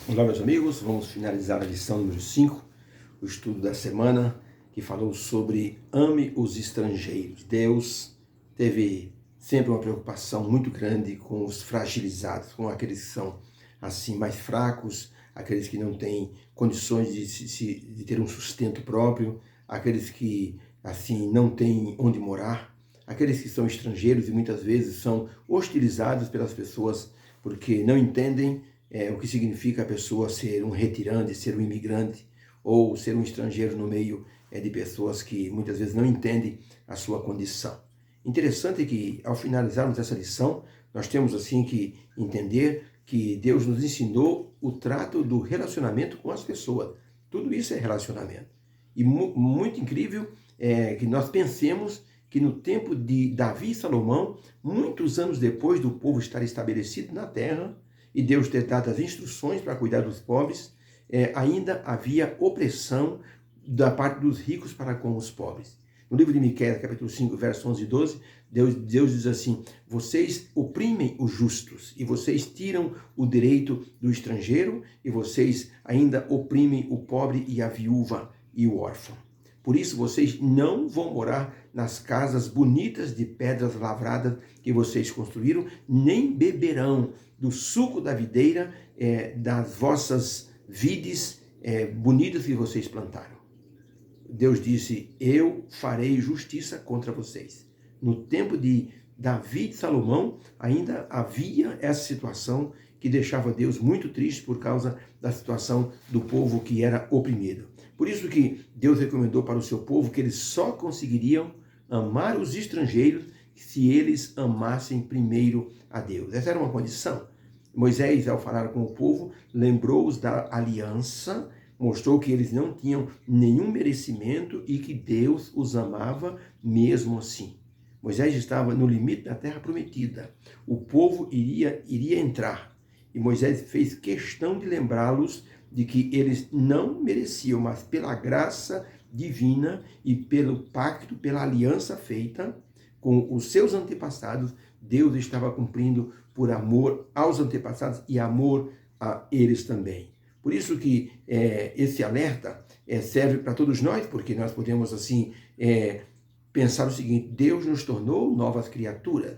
Olá, meus amigos, vamos finalizar a lição número 5, o estudo da semana, que falou sobre ame os estrangeiros. Deus teve sempre uma preocupação muito grande com os fragilizados, com aqueles que são assim mais fracos, aqueles que não têm condições de ter um sustento próprio, aqueles que assim não têm onde morar, aqueles que são estrangeiros e muitas vezes são hostilizados pelas pessoas porque não entendem o que significa a pessoa ser um retirante, ser um imigrante ou ser um estrangeiro no meio de pessoas que muitas vezes não entendem a sua condição. Interessante que ao finalizarmos essa lição, nós temos assim que entender que Deus nos ensinou o trato do relacionamento com as pessoas. Tudo isso é relacionamento. E muito incrível é que nós pensemos que no tempo de Davi e Salomão, muitos anos depois do povo estar estabelecido na terra, e Deus ter dado as instruções para cuidar dos pobres, ainda havia opressão da parte dos ricos para com os pobres. No livro de Miqueias, capítulo 5, versos 11 e 12, Deus diz assim: vocês oprimem os justos e vocês tiram o direito do estrangeiro e vocês ainda oprimem o pobre e a viúva e o órfão. Por isso vocês não vão morar nas casas bonitas de pedras lavradas que vocês construíram, nem beberão do suco da videira das vossas vides bonitas que vocês plantaram. Deus disse: eu farei justiça contra vocês. No tempo de Davi e Salomão, ainda havia essa situação que deixava Deus muito triste por causa da situação do povo que era oprimido. Por isso que Deus recomendou para o seu povo que eles só conseguiriam amar os estrangeiros se eles amassem primeiro a Deus. Essa era uma condição. Moisés, ao falar com o povo, lembrou-os da aliança, mostrou que eles não tinham nenhum merecimento e que Deus os amava mesmo assim. Moisés estava no limite da terra prometida. O povo iria entrar. E Moisés fez questão de lembrá-los de que eles não mereciam, mas pela graça divina e pelo pacto, pela aliança feita com os seus antepassados, Deus estava cumprindo por amor aos antepassados e amor a eles também. Por isso que esse alerta serve para todos nós, porque nós podemos assim pensar o seguinte: Deus nos tornou novas criaturas.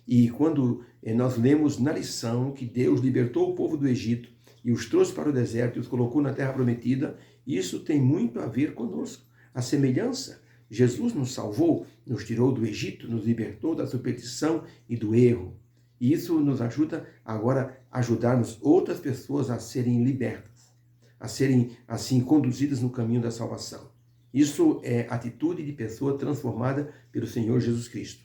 E quando nós lemos na lição que Deus libertou o povo do Egito e os trouxe para o deserto e os colocou na terra prometida, isso tem muito a ver conosco. A semelhança, Jesus nos salvou, nos tirou do Egito, nos libertou da superstição e do erro. E isso nos ajuda agora a ajudarmos outras pessoas a serem libertas, a serem assim conduzidas no caminho da salvação. Isso é atitude de pessoa transformada pelo Senhor Jesus Cristo.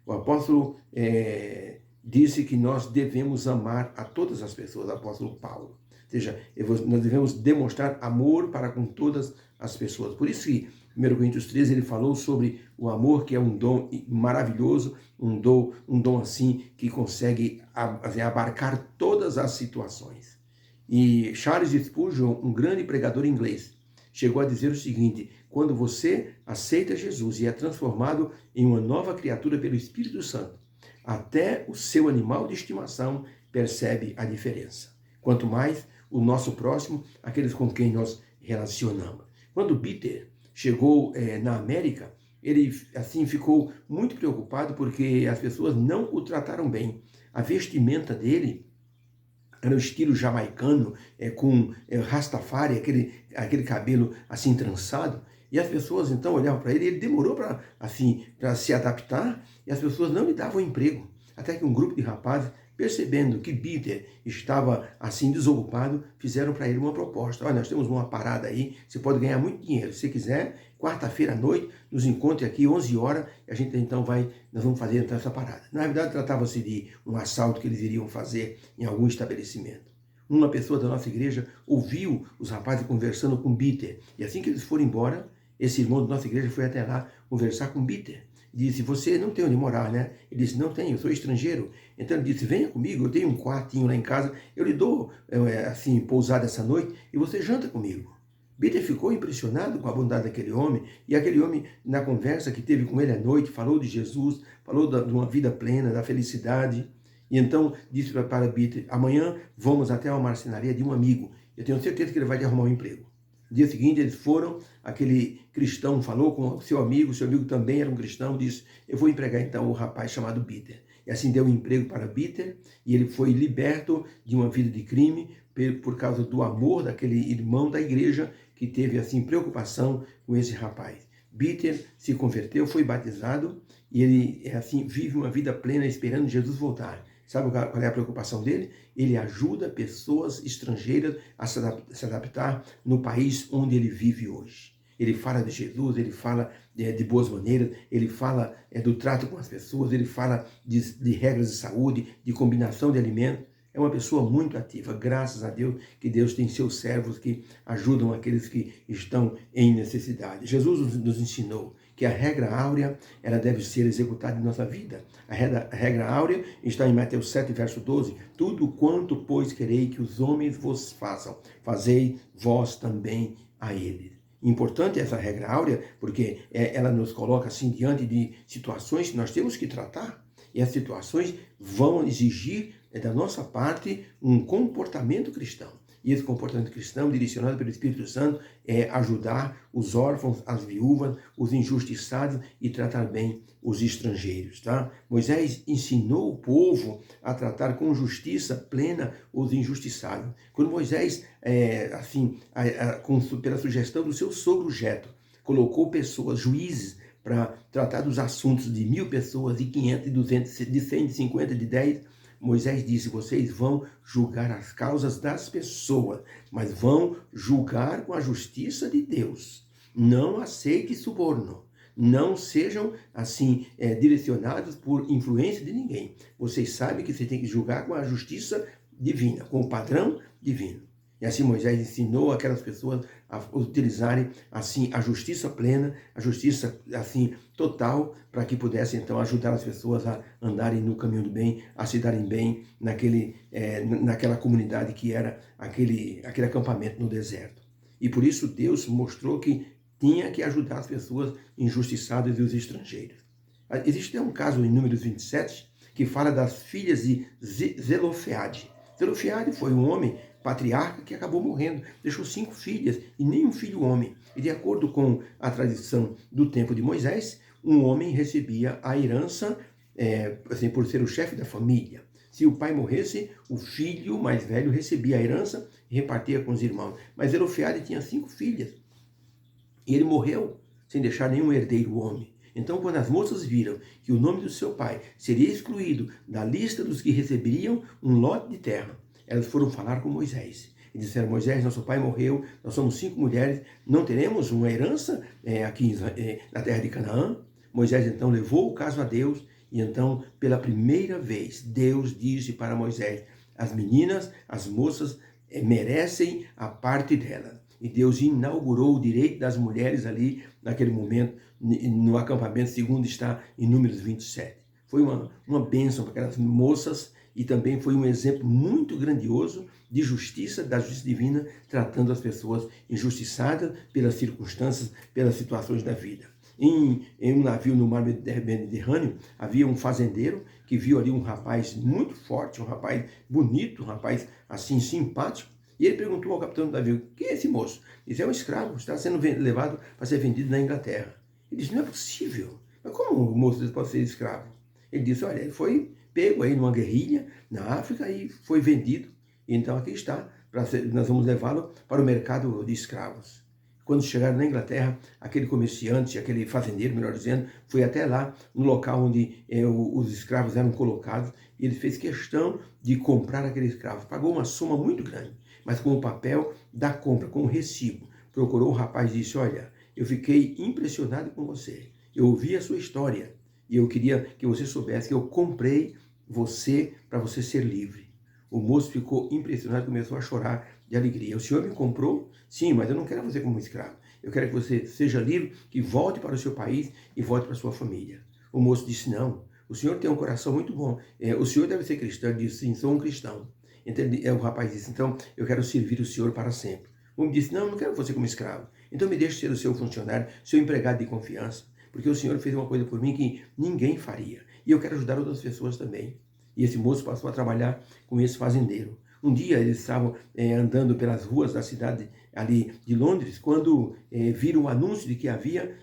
O apóstolo disse que nós devemos amar a todas as pessoas, o apóstolo Paulo. Ou seja, nós devemos demonstrar amor para com todas as pessoas. Por isso que 1 Coríntios 13 ele falou sobre o amor, que é um dom maravilhoso, um dom assim que consegue abarcar todas as situações. E Charles Spurgeon, um grande pregador inglês, chegou a dizer o seguinte: quando você aceita Jesus e é transformado em uma nova criatura pelo Espírito Santo, até o seu animal de estimação percebe a diferença. Quanto mais o nosso próximo, aqueles com quem nós relacionamos. Quando Peter chegou na América, ele assim ficou muito preocupado porque as pessoas não o trataram bem. A vestimenta dele era um estilo jamaicano, com Rastafari, aquele cabelo assim trançado, e as pessoas então olhavam para ele, e ele demorou para se adaptar, e as pessoas não lhe davam emprego. Até que um grupo de rapazes, percebendo que Peter estava assim desocupado, fizeram para ele uma proposta: olha, nós temos uma parada aí, você pode ganhar muito dinheiro, se você quiser, quarta-feira à noite, nos encontre aqui 11 horas, e a gente então nós vamos fazer então essa parada. Na verdade, tratava-se de um assalto que eles iriam fazer em algum estabelecimento. Uma pessoa da nossa igreja ouviu os rapazes conversando com Peter, e assim que eles foram embora, esse irmão da nossa igreja foi até lá conversar com Peter. Disse: você não tem onde morar, né? Ele disse: não tenho, eu sou estrangeiro. Então ele disse: venha comigo, eu tenho um quartinho lá em casa, eu lhe dou assim pousada essa noite e você janta comigo. Peter ficou impressionado com a bondade daquele homem, e aquele homem, na conversa que teve com ele à noite, falou de Jesus, falou de uma vida plena, da felicidade. E então disse para Peter: amanhã vamos até uma marcenaria de um amigo eu tenho certeza que ele vai te arrumar um emprego. No dia seguinte eles foram, aquele cristão falou com o seu amigo também era um cristão, disse, eu vou empregar então o rapaz chamado Bitter. E assim deu um emprego para Bitter, e ele foi liberto de uma vida de crime por causa do amor daquele irmão da igreja que teve assim preocupação com esse rapaz. Bitter se converteu, foi batizado, e ele assim vive uma vida plena esperando Jesus voltar. Sabe qual é a preocupação dele? Ele ajuda pessoas estrangeiras a se adaptar no país onde ele vive hoje. Ele fala de Jesus, ele fala de boas maneiras, ele fala do trato com as pessoas, ele fala de regras de saúde, de combinação de alimentos. É uma pessoa muito ativa, graças a Deus, que Deus tem seus servos que ajudam aqueles que estão em necessidade. Jesus nos ensinou que a regra áurea, ela deve ser executada em nossa vida. A regra áurea está em Mateus 7, verso 12. Tudo quanto, pois, querei que os homens vos façam, fazei vós também a eles. Importante essa regra áurea, porque ela nos coloca assim diante de situações que nós temos que tratar. E as situações vão exigir da nossa parte um comportamento cristão. E esse comportamento cristão, direcionado pelo Espírito Santo, é ajudar os órfãos, as viúvas, os injustiçados e tratar bem os estrangeiros. Tá? Moisés ensinou o povo a tratar com justiça plena os injustiçados. Quando Moisés, pela sugestão do seu sogro Jetro, colocou pessoas, juízes, para tratar dos assuntos de 1.000 pessoas, de 500, de 200, de 100, de 50, de 10, Moisés disse, vocês vão julgar as causas das pessoas, mas vão julgar com a justiça de Deus. Não aceite suborno. Não sejam, assim, direcionados por influência de ninguém. Vocês sabem que você tem que julgar com a justiça divina, com o padrão divino. E assim Moisés ensinou aquelas pessoas a utilizarem assim a justiça plena, a justiça assim total, para que pudessem então ajudar as pessoas a andarem no caminho do bem, a se darem bem naquela comunidade que era aquele acampamento no deserto. E por isso Deus mostrou que tinha que ajudar as pessoas injustiçadas e os estrangeiros. Existe um caso em Números 27 que fala das filhas de Zelofeade. Zelofeade foi um homem patriarca que acabou morrendo, deixou 5 filhas e nenhum filho homem. E de acordo com a tradição do tempo de Moisés, um homem recebia a herança por ser o chefe da família. Se o pai morresse, o filho mais velho recebia a herança e repartia com os irmãos. Mas Zelofeade tinha 5 filhas e ele morreu sem deixar nenhum herdeiro homem. Então, quando as moças viram que o nome do seu pai seria excluído da lista dos que receberiam um lote de terra, elas foram falar com Moisés. E disseram, Moisés, nosso pai morreu, nós somos 5 mulheres, não teremos uma herança aqui na terra de Canaã? Moisés então levou o caso a Deus, e então, pela primeira vez, Deus disse para Moisés, as meninas, as moças, merecem a parte delas. E Deus inaugurou o direito das mulheres ali, naquele momento, no acampamento, segundo está em Números 27. Foi uma bênção para aquelas moças, e também foi um exemplo muito grandioso de justiça, da justiça divina, tratando as pessoas injustiçadas pelas circunstâncias, pelas situações da vida. Em um navio no mar Mediterrâneo, havia um fazendeiro que viu ali um rapaz muito forte, um rapaz bonito, um rapaz assim simpático, e ele perguntou ao capitão do navio, quem é esse moço? Ele disse, é um escravo, está sendo levado para ser vendido na Inglaterra. Ele disse, não é possível, mas como o moço pode ser escravo? Ele disse, olha, ele foi pego aí numa guerrilha na África e foi vendido. Então aqui está, nós vamos levá-lo para o mercado de escravos. Quando chegaram na Inglaterra, aquele comerciante, aquele fazendeiro, melhor dizendo, foi até lá, no local onde os escravos eram colocados, e ele fez questão de comprar aquele escravo. Pagou uma soma muito grande, mas com o papel da compra, com o recibo. Procurou o rapaz e disse, olha, eu fiquei impressionado com você. Eu ouvi a sua história e eu queria que você soubesse que eu comprei você para você ser livre. O moço ficou impressionado e começou a chorar de alegria. O senhor me comprou? Sim, mas eu não quero você como escravo. Eu quero que você seja livre, que volte para o seu país e volte para a sua família. O moço disse, não, o senhor tem um coração muito bom. O senhor deve ser cristão. Ele disse, sim, sou um cristão. Então, o rapaz disse, então eu quero servir o senhor para sempre. O homem disse, não quero você como escravo. Então me deixe ser o seu funcionário, seu empregado de confiança, porque o senhor fez uma coisa por mim que ninguém faria. E eu quero ajudar outras pessoas também. E esse moço passou a trabalhar com esse fazendeiro. Um dia eles estavam andando pelas ruas da cidade ali de Londres, quando viram o anúncio de que havia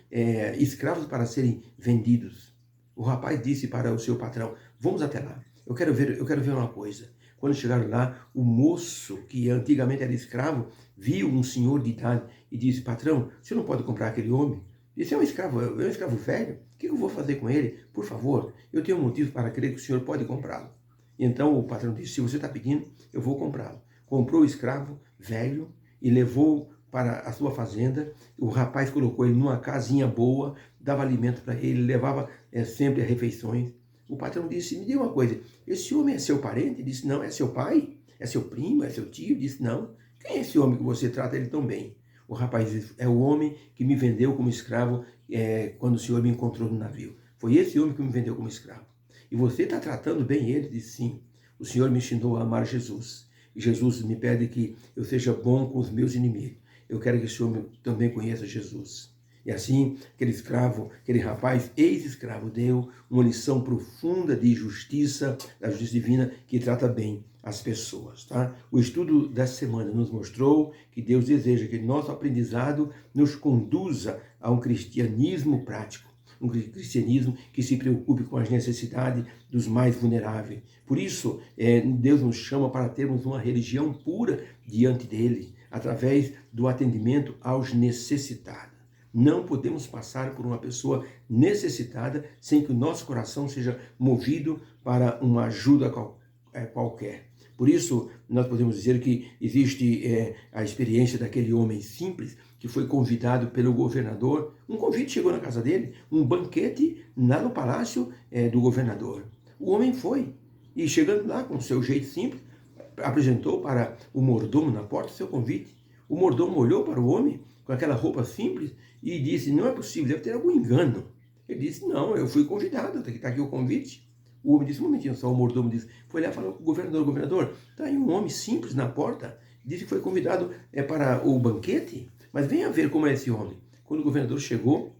escravos para serem vendidos. O rapaz disse para o seu patrão: vamos até lá, eu quero ver uma coisa. Quando chegaram lá, o moço, que antigamente era escravo, viu um senhor de idade e disse: patrão, você não pode comprar aquele homem? Esse é um escravo velho. O que eu vou fazer com ele? Por favor, eu tenho um motivo para crer que o senhor pode comprá-lo. Então o patrão disse: se você está pedindo, eu vou comprá-lo. Comprou o escravo velho e levou para a sua fazenda. O rapaz colocou ele numa casinha boa, dava alimento para ele, levava sempre refeições. O patrão disse: me diga uma coisa, esse homem é seu parente? Ele disse: não. É seu pai? É seu primo? É seu tio? Ele disse: não. Quem é esse homem que você trata ele tão bem? O rapaz disse: é o homem que me vendeu como escravo quando o senhor me encontrou no navio. Foi esse homem que me vendeu como escravo. E você está tratando bem ele? Ele disse: sim. O senhor me ensinou a amar Jesus. E Jesus me pede que eu seja bom com os meus inimigos. Eu quero que esse homem também conheça Jesus. E assim, aquele escravo, aquele rapaz, ex-escravo, deu uma lição profunda de justiça, da justiça divina, que trata bem as pessoas. Tá? O estudo dessa semana nos mostrou que Deus deseja que nosso aprendizado nos conduza a um cristianismo prático, um cristianismo que se preocupe com as necessidades dos mais vulneráveis. Por isso, Deus nos chama para termos uma religião pura diante dele, através do atendimento aos necessitados. Não podemos passar por uma pessoa necessitada sem que o nosso coração seja movido para uma ajuda qualquer. Por isso, nós podemos dizer que existe a experiência daquele homem simples que foi convidado pelo governador. Um convite chegou na casa dele, um banquete lá no palácio do governador. O homem foi e, chegando lá com o seu jeito simples, apresentou para o mordomo na porta o seu convite. O mordomo olhou para o homem com aquela roupa simples e disse: não é possível, deve ter algum engano. Ele disse: não, eu fui convidado, está aqui o convite. O homem disse: um momentinho só. O mordomo disse, foi lá e falou com o governador, está aí um homem simples na porta, disse que foi convidado para o banquete, mas venha ver como é esse homem. Quando o governador chegou,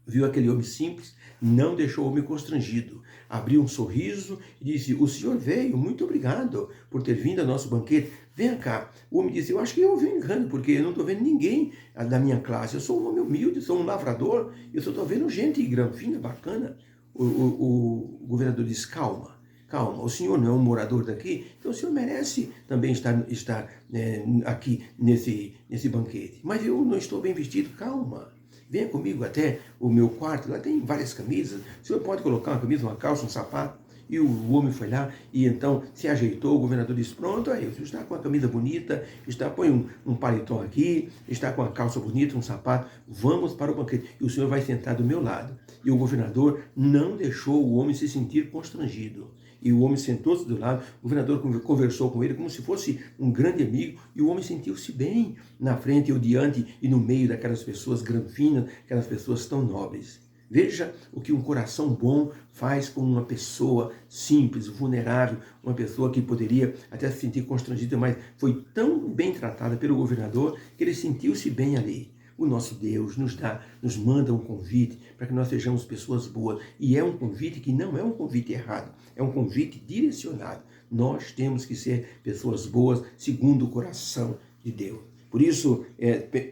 viu aquele homem simples, não deixou o homem constrangido. Abriu um sorriso e disse: o senhor veio, muito obrigado por ter vindo ao nosso banquete. Venha cá. O homem disse: eu acho que eu ouvi um engano, porque eu não estou vendo ninguém da minha classe. Eu sou um homem humilde, sou um lavrador, eu só estou vendo gente granfina, bacana. O governador disse: calma, calma, o senhor não é um morador daqui, então o senhor merece também estar aqui nesse banquete. Mas eu não estou bem vestido, calma. Venha comigo até o meu quarto, lá tem várias camisas, o senhor pode colocar uma camisa, uma calça, um sapato. E o homem foi lá e então se ajeitou. O governador disse: pronto, aí o senhor está com a camisa bonita, põe um paletó aqui, está com a calça bonita, um sapato, vamos para o banquete. E o senhor vai sentar do meu lado. E o governador não deixou o homem se sentir constrangido. E o homem sentou-se do lado, o governador conversou com ele como se fosse um grande amigo, e o homem sentiu-se bem na frente ou diante e no meio daquelas pessoas granfinas, aquelas pessoas tão nobres. Veja o que um coração bom faz com uma pessoa simples, vulnerável, uma pessoa que poderia até se sentir constrangida, mas foi tão bem tratada pelo governador que ele sentiu-se bem ali. O nosso Deus nos manda um convite para que nós sejamos pessoas boas. E é um convite que não é um convite errado, é um convite direcionado. Nós temos que ser pessoas boas segundo o coração de Deus. Por isso,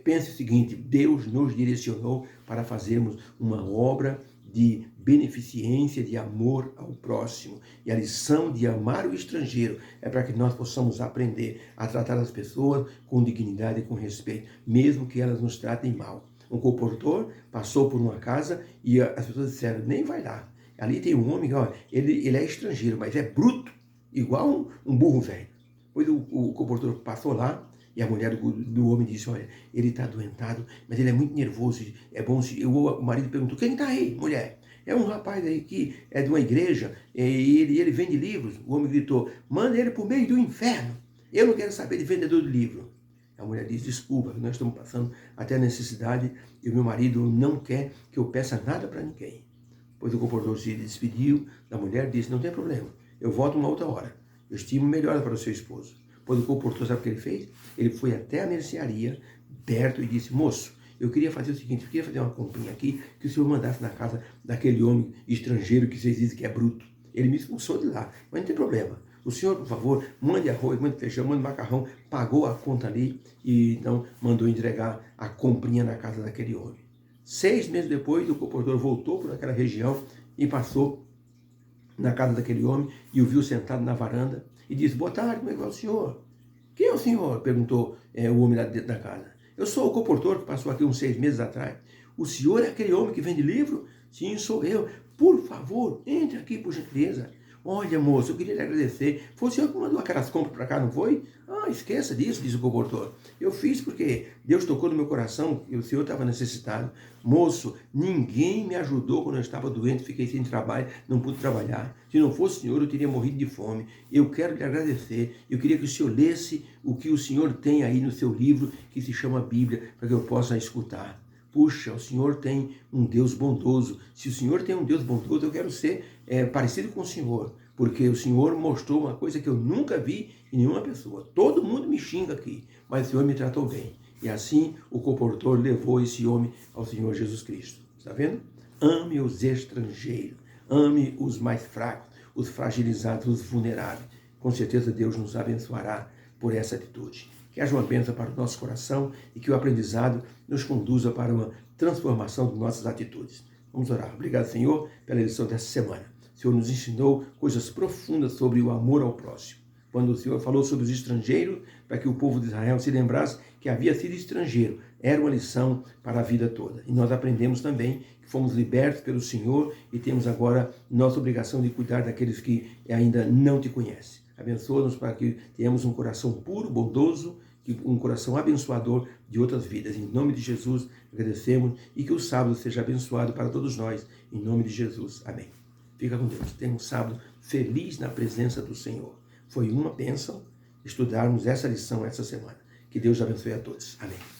pense o seguinte: Deus nos direcionou para fazermos uma obra de beneficência, de amor ao próximo. E a lição de amar o estrangeiro é para que nós possamos aprender a tratar as pessoas com dignidade e com respeito, mesmo que elas nos tratem mal. Um comportor passou por uma casa e as pessoas disseram: nem vai lá. Ali tem um homem, ó, ele é estrangeiro, mas é bruto, igual um burro velho. Pois o comportor passou lá, e a mulher do homem disse: olha, ele está adoentado, mas ele é muito nervoso. É bom se... O marido perguntou: quem está aí, mulher? É um rapaz aí que é de uma igreja e ele vende livros. O homem gritou: manda ele para o meio do inferno. Eu não quero saber de vendedor de livro. A mulher disse: desculpa, nós estamos passando até a necessidade e o meu marido não quer que eu peça nada para ninguém. Pois o comportor se despediu da mulher e disse: não tem problema, eu volto uma outra hora. Eu estimo melhor para o seu esposo. Pois o comportor, sabe o que ele fez? Ele foi até a mercearia, perto, e disse: moço, eu queria fazer o seguinte, eu queria fazer uma comprinha aqui, que o senhor mandasse na casa daquele homem estrangeiro que vocês dizem que é bruto. Ele me expulsou de lá, mas não tem problema. O senhor, por favor, mande arroz, mande feijão, mande macarrão. Pagou a conta ali e então mandou entregar a comprinha na casa daquele homem. 6 meses depois, o comportador voltou por aquela região e passou na casa daquele homem e o viu sentado na varanda e disse: boa tarde, como é que vai o senhor? Quem é o senhor? Perguntou o homem lá dentro da casa. Eu sou o comportor que passou aqui uns 6 meses atrás. O senhor é aquele homem que vende livro? Sim, sou eu. Por favor, entre aqui, por gentileza. Olha, moço, eu queria lhe agradecer. Foi o senhor que mandou aquelas compras para cá, não foi? Ah, esqueça disso, disse o comportor. Eu fiz porque Deus tocou no meu coração e o senhor estava necessitado. Moço, ninguém me ajudou quando eu estava doente, fiquei sem trabalho, não pude trabalhar. Se não fosse o senhor, eu teria morrido de fome. Eu quero lhe agradecer. Eu queria que o senhor lesse o que o senhor tem aí no seu livro, que se chama Bíblia, para que eu possa escutar. Puxa, o Senhor tem um Deus bondoso. Se o Senhor tem um Deus bondoso, eu quero ser parecido com o Senhor. Porque o Senhor mostrou uma coisa que eu nunca vi em nenhuma pessoa. Todo mundo me xinga aqui, mas o Senhor me tratou bem. E assim o comportor levou esse homem ao Senhor Jesus Cristo. Está vendo? Ame os estrangeiros. Ame os mais fracos, os fragilizados, os vulneráveis. Com certeza Deus nos abençoará por essa atitude. Que haja uma bênção para o nosso coração e que o aprendizado nos conduza para uma transformação de nossas atitudes. Vamos orar. Obrigado, Senhor, pela lição dessa semana. O Senhor nos ensinou coisas profundas sobre o amor ao próximo. Quando o Senhor falou sobre os estrangeiros, para que o povo de Israel se lembrasse que havia sido estrangeiro, era uma lição para a vida toda. E nós aprendemos também que fomos libertos pelo Senhor e temos agora nossa obrigação de cuidar daqueles que ainda não te conhecem. Abençoa-nos para que tenhamos um coração puro, bondoso, um coração abençoador de outras vidas. Em nome de Jesus, agradecemos e que o sábado seja abençoado para todos nós. Em nome de Jesus. Amém. Fica com Deus. Tenha um sábado feliz na presença do Senhor. Foi uma bênção estudarmos essa lição essa semana. Que Deus abençoe a todos. Amém.